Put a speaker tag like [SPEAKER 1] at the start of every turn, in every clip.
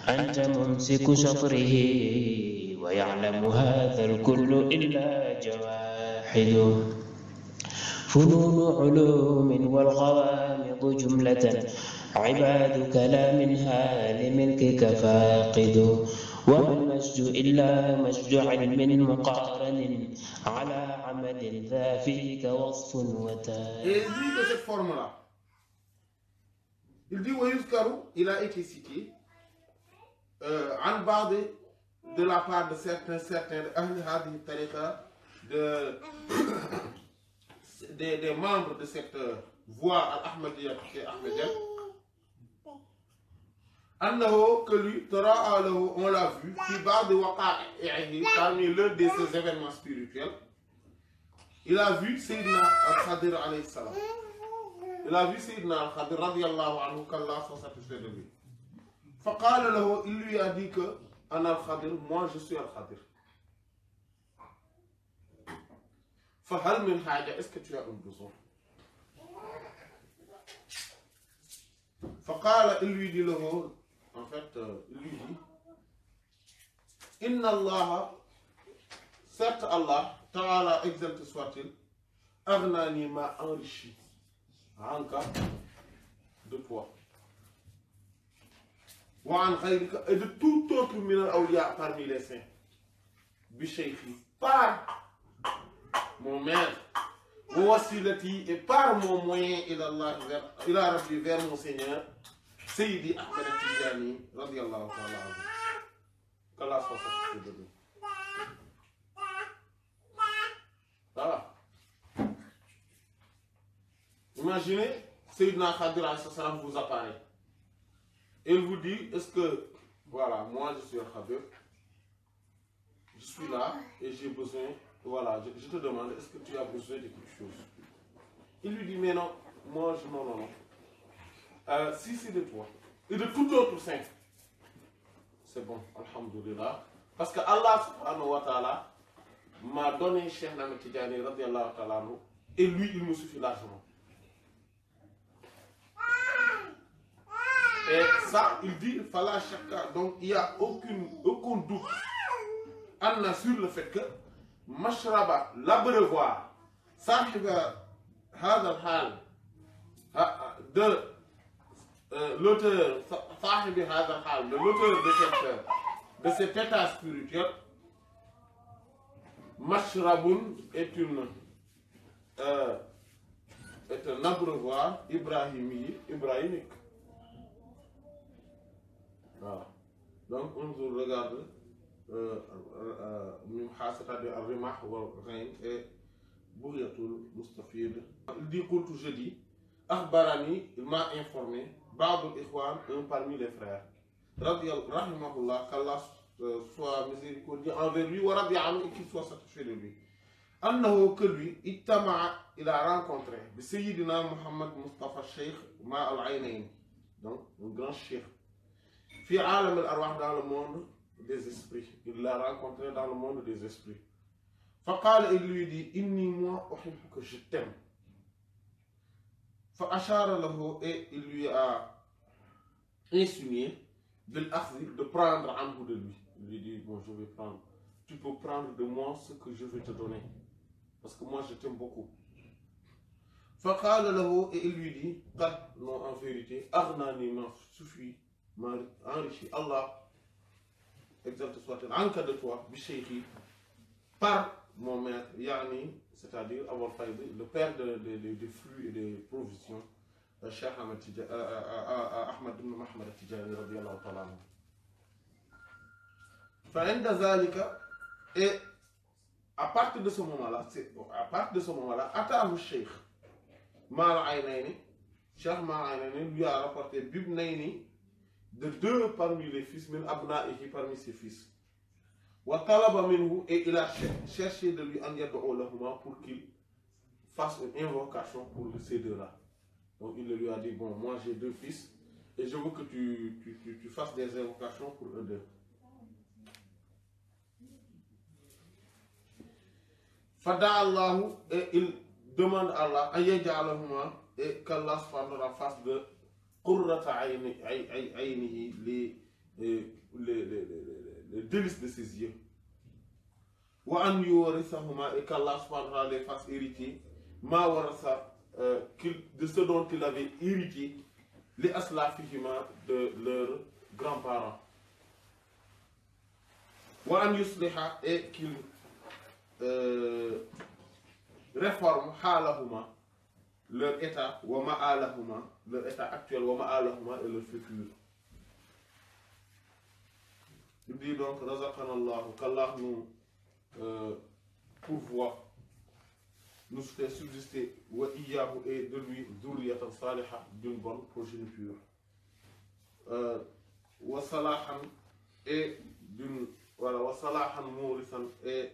[SPEAKER 1] أنت ممسك شطره ويعلم هذا الكل إلا جواحد. فنون علوم والغوامض جملة عبادك لا منها لملكك فاقد. وما المجد إلا مجد علم مقارن على عمل ذا فيك وصف وتاج.
[SPEAKER 2] Et lui, de cette forme-là, il dit Wayuskaru, il a été cité en bas de la part de certains des membres de cette voie al-Ahmadiyya et Ahmadiyya, Annahu, que lui, Tara'a lahu, on l'a vu, qui bas de waqa'ihi, parmi l'un de ces événements spirituels, il a vu Sayyidina al-Khadir alayhi salam. Il a vu Sayyidina al-Khadir radiyallahu anhu, qu'Allah soit satisfait de lui. Faqala lahu, il lui a dit que, Ana al-Khadir, moi je suis al-Khadir. Fahal min haja, est-ce que tu as un besoin? Faqala, il lui dit le mot, en fait, il lui dit, Inna Allah, certes Allah, Ta'ala exalté soit-il, Aghnani m'a enrichi, Anka, de toi. Wa an khayrika, et de tout autre minal awliya parmi les saints. Bishaykhi, par mon maître, wasilati, et par mon moyen, ila Rabbi, vers mon Seigneur, Sayyidi Ahmed Tijani, radiyallahu ta'ala anhu. Qu'Allah soit satisfait de lui. Voilà. Imaginez, Sayyidina Khadir alayhi salam vous apparaît. Et il vous dit, est-ce que, voilà, moi je suis un Khadir, je suis là et j'ai besoin, voilà, je te demande, est-ce que tu as besoin de quelque chose? Il lui dit, mais non, moi je, non. Si c'est de toi, et de tout autre saint, c'est bon, alhamdulillah. Parce que Allah subhanahu wa ta'ala m'a donné Cheikh Ahmed Tidjani radiyallahu ta'ala anhu, et lui il me suffit largement. Et ça, il dit, fala shakka, donc il n'y a aucun doute Anna sur le fait que Mashraba, l'abreuvoir, Sahiba Hadal Hal, de l'auteur, Sahibi Hadal Hal, de l'auteur de cet état spirituel, Mashrabun est un abreuvoir ibrahimique. Voilà. Donc on regarde c'est-à-dire Al-Rimah wal-Ghayn et Bouryatul Mustafid. Il dit Qultu, je dis, Akhbarani, il m'a informé, Ba'dul Ikhwan, un parmi les frères, Rahimahullah, qu'Allah soit miséricordieux envers lui, wa radi anhu, et qu'il soit satisfait de lui. Annahu, que lui, il a rencontré le Sayyidina Muhammad Mustafa Sheikh Ma al-Aynayn, donc un grand cheikh. Fi alam al-arwah, dans le monde des esprits. Il l'a rencontré dans le monde des esprits. Faqala, il lui dit, inni moi, uhibbuka, je t'aime. Fa ashara lahu, et il lui a insinué de prendre anhu de lui. Il lui dit, bon, je vais prendre. Tu peux prendre de moi ce que je vais te donner. Parce que moi, je t'aime beaucoup. Faqala lahu, et il lui dit, qad, non, en vérité, aghnani m'a suffi, m'a enrichi, Allah, exalté soit-il, en cas de toi, Bishaykhi, par mon maître, Yani, c'est-à-dire Abul Fayd, le père des flux et des provisions, Cheikh Ahmed ibn Muhammad Tijani, radiyallahu ta'ala anhu. Fa'inda zalika, et à partir de ce moment-là, Atahu Cheikh Mal Aynayni, Cheikh Mal Aynayni lui a rapporté Bibnayni, de deux parmi les fils, min abna'ihi, parmi ses fils. Wa talaba minhu, et il a cherché de lui an yad'u lahuma, pour qu'il fasse une invocation pour ces deux-là. Donc il lui a dit, bon, moi j'ai deux fils, et je veux que tu fasses des invocations pour eux deux. Fada Allahu, et il demande à Allah, an yaj'alahuma, et qu'Allah subhanahu wa ta'ala fasse de Qurrata aynihi, et les délices de ses yeux. Wa an yuwarisahuma, et qu'Allah subhanahu wa ta'ala les fasse hériter, ma warasa, de ce dont il avait hérité, les aslafihima, de leurs grands-parents. Wa an yusliha, et qu'il réforme halahuma, leur état, wa ma'alahuma, leur état actuel, wa ma'alahuma, et leur futur. Il dit donc, razaqanallahu, qu'Allah nous pourvoit, nous fait subsister, wa iyyahu, et de lui, dhurriyatan saliha, d'une bonne progéniture. Wa salahan, et d'une, voilà, wa salahan mourisan, et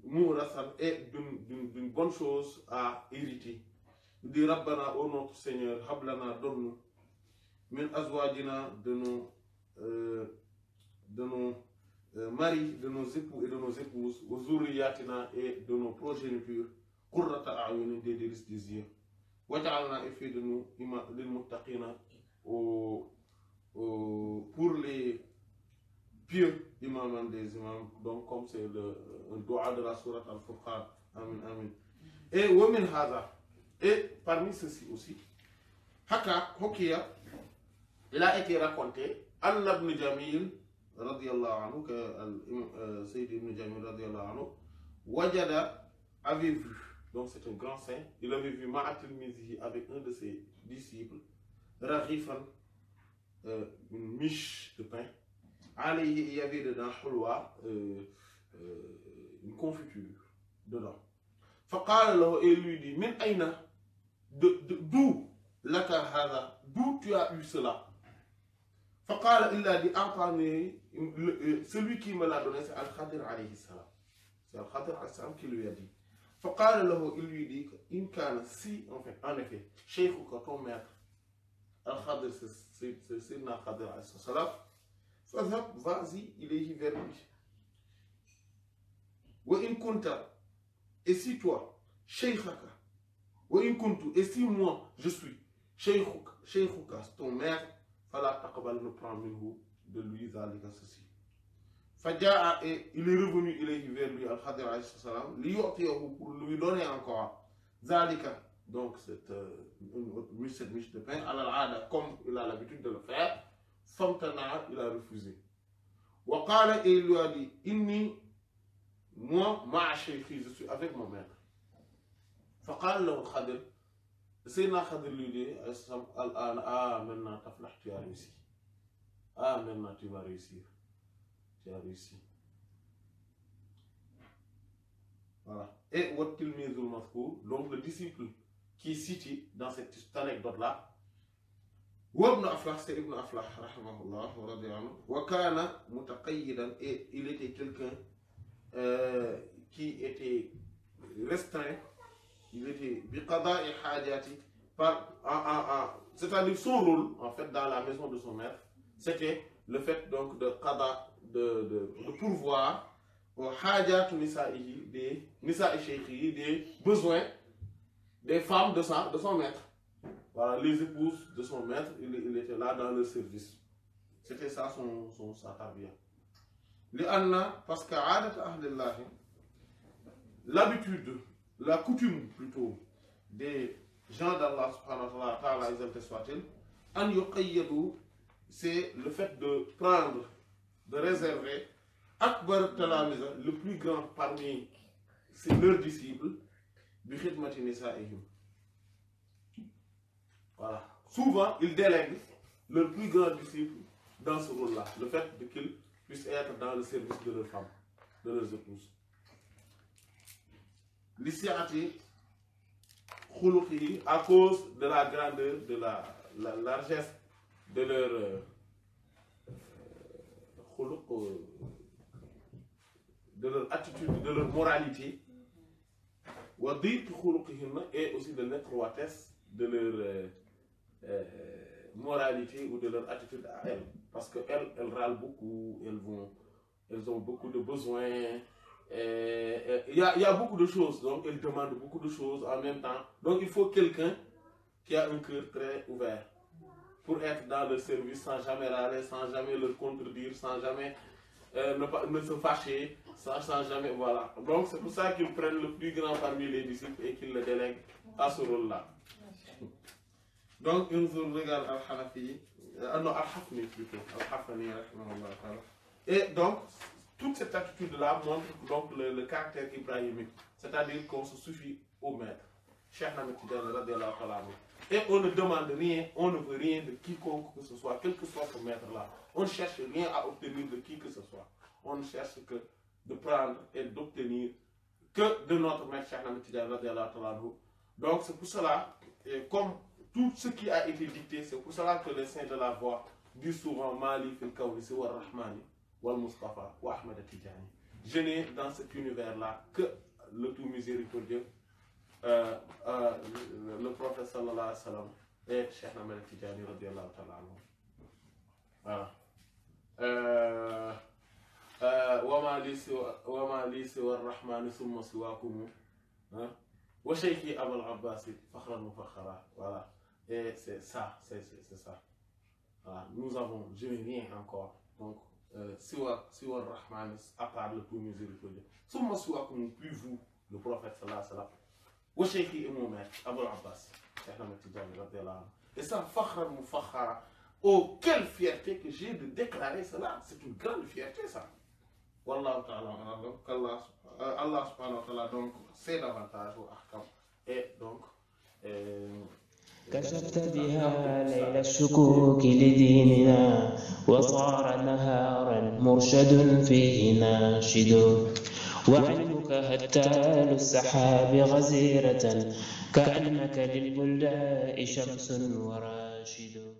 [SPEAKER 2] mourasan, et d'une bonne chose à hériter. Il dit, Rabbana, ô notre Seigneur, hablana, donne-nous, min azwajina, de nos maris, de nos époux et de nos épouses, wa zurriyatina, et de nos progénitures, qurrata a'yunin, des délices des yeux. Waj'alna, et fait de nous, lil muttaqina, pour les pieux imams des imams, donc comme c'est un doua de la sourate Al-Furqan. Amin, amin. Et wa min hadha, et parmi ceux-ci aussi, Hokia, il a été raconté, Anna ibn Jamil, radiyallahu anhu, que Sayyid ibn Jamil, radiyallahu anhu, Wajada avait vu, donc c'est un grand saint, il avait vu Ma'atil Mizihi avec un de ses disciples, Raghifan, une miche de pain, Alayhi, il y avait dedans Hulwa, une confiture dedans. Faqala lahu, et lui dit, Min aina, d'où laka hada, d'où tu as eu cela? Faqala, il a dit, A'tani, celui qui me l'a donné, c'est Al-Khadir alayhi salam. C'est Al-Khadir alayhi salam qui lui a dit. Faqala lahu, il lui dit, Inkana, si, en effet, Shaykhuka, ton maître, Al-Khadir, c'est Sayyidina Khadir alayhi salam, fazhab, vas-y, ilayhi vers lui. Wa in kunta, et si toi, Shaykhaka, wa in kuntu, et si moi, je suis, Shaykhuka, ton maître, fala taqbal, ne prend minhu, de lui, zalika, ceci. Faja'a, et il est revenu, ilayhi vers lui, Al-Khadir alayhi salam, li yu'tiyahu, pour lui donner encore, zalika, donc cette miche de pain, al-ada, comme il a l'habitude de le faire, famtana, il a refusé. Wa qala, et il lui a dit, inni, moi, ma'a shaykhi, je suis avec mon maître. Faqala lahu Khadir, Sayyidina Khadir lui dit, ah, maintenant, taflah, tu as réussi. Ah, maintenant, tu vas réussir. Tu as réussi. Voilà. Et Wattil Mizul Mafkou, donc le disciple qui est cité dans cette anecdote-là, Ibn Aflah, c'est Ibn Aflah, rahimahullah, wa radiyallahu anhu, wa kana mutaqayyidan, et il était quelqu'un qui était restreint, il était biqada'i hajati, c'est-à-dire son rôle, en fait, dans la maison de son maître, c'était le fait donc de qada, de pourvoir au hajat nisa'ihi, des nisa'i shaykhihi, des besoins des femmes de son maître. Voilà, les épouses de son maître, il était là dans le service. C'était ça sa tarbiya. Li anna, parce qu'adat ahlillahi, l'habitude, la coutume plutôt des gens d'Allah subhanahu wa ta'ala, exalté soit-il, an yuqayyadu, c'est le fait de prendre, de réserver akbar talamiza, le plus grand parmi leurs disciples, bi khidmati nisa'ihim. Voilà. Souvent, ils délèguent leur plus grand disciple dans ce rôle-là, le fait qu'ils puissent être dans le service de leurs femmes, de leurs épouses. L'isiati khuluqi, à cause de la grandeur, de la largesse de leur de leur attitude, de leur moralité, et aussi de l'étroitesse de leur moralité ou de leur attitude à elles. Parce qu'elles râlent beaucoup, elles ont beaucoup de besoins. Il y a beaucoup de choses, donc elles demandent beaucoup de choses en même temps. Donc il faut quelqu'un qui a un cœur très ouvert pour être dans le service sans jamais râler, sans jamais le contredire, sans jamais ne se fâcher, sans jamais, voilà. Donc c'est pour ça qu'ils prennent le plus grand parmi les disciples et qu'ils le délèguent à ce rôle-là. Donc ils nous regardent Al-Hanafi, non Al-Hafni plutôt, Al-Hafni, et donc toute cette attitude-là montre donc le caractère ibrahimique, c'est-à-dire qu'on se suffit au maître. Cheikh Ahmed Tidiane radiyallahu ta'ala anhu. Et on ne demande rien, on ne veut rien de quiconque que ce soit, quel que soit ce maître-là. On ne cherche rien à obtenir de qui que ce soit. On ne cherche que de prendre et d'obtenir que de notre maître Cheikh Ahmed Tidiane radiyallahu ta'ala anhu. Donc c'est pour cela, et comme tout ce qui a été dicté, c'est pour cela que les saints de la voix disent souvent Mali fil kawni si wa rahmani wal Mustafa wa Ahmed Tidiane. Je n'ai dans cet univers-là que le tout miséricordieux, le prophète sallallahu alayhi wa sallam et Cheikh Ahmed Tidiane radiyallahu ta'ala anhu. Voilà. Wama li siwa rahmani summa siwakumu wa shaykhi Abul Abbas fakhran mufakhara. Voilà. Et c'est ça, c'est ça. Voilà. Nous avons, je n'ai rien encore. Donc, siwa rahmani, à part le tout miséricordieux. Summa siwakumu, puis vous, le prophète sallallahu alayhi wa sallam. Wa shaykhi et mon maître, Abul Abbas, Cheikh Ahmed Tidiane radiyallahu anhu. Et ça, fakhran mufakhara. Oh, quelle fierté que j'ai de déclarer cela. C'est une grande fierté, ça. Wallahu ta'ala, Allah subhanahu wa ta'ala, donc, c'est davantage au ahkam. Et donc,
[SPEAKER 1] كشفت بها ليل الشكوك لديننا وصار نهارا مرشد فيه ناشد وعلمك هتال السحاب غزيرة كأنك للبلداء شمس وراشد.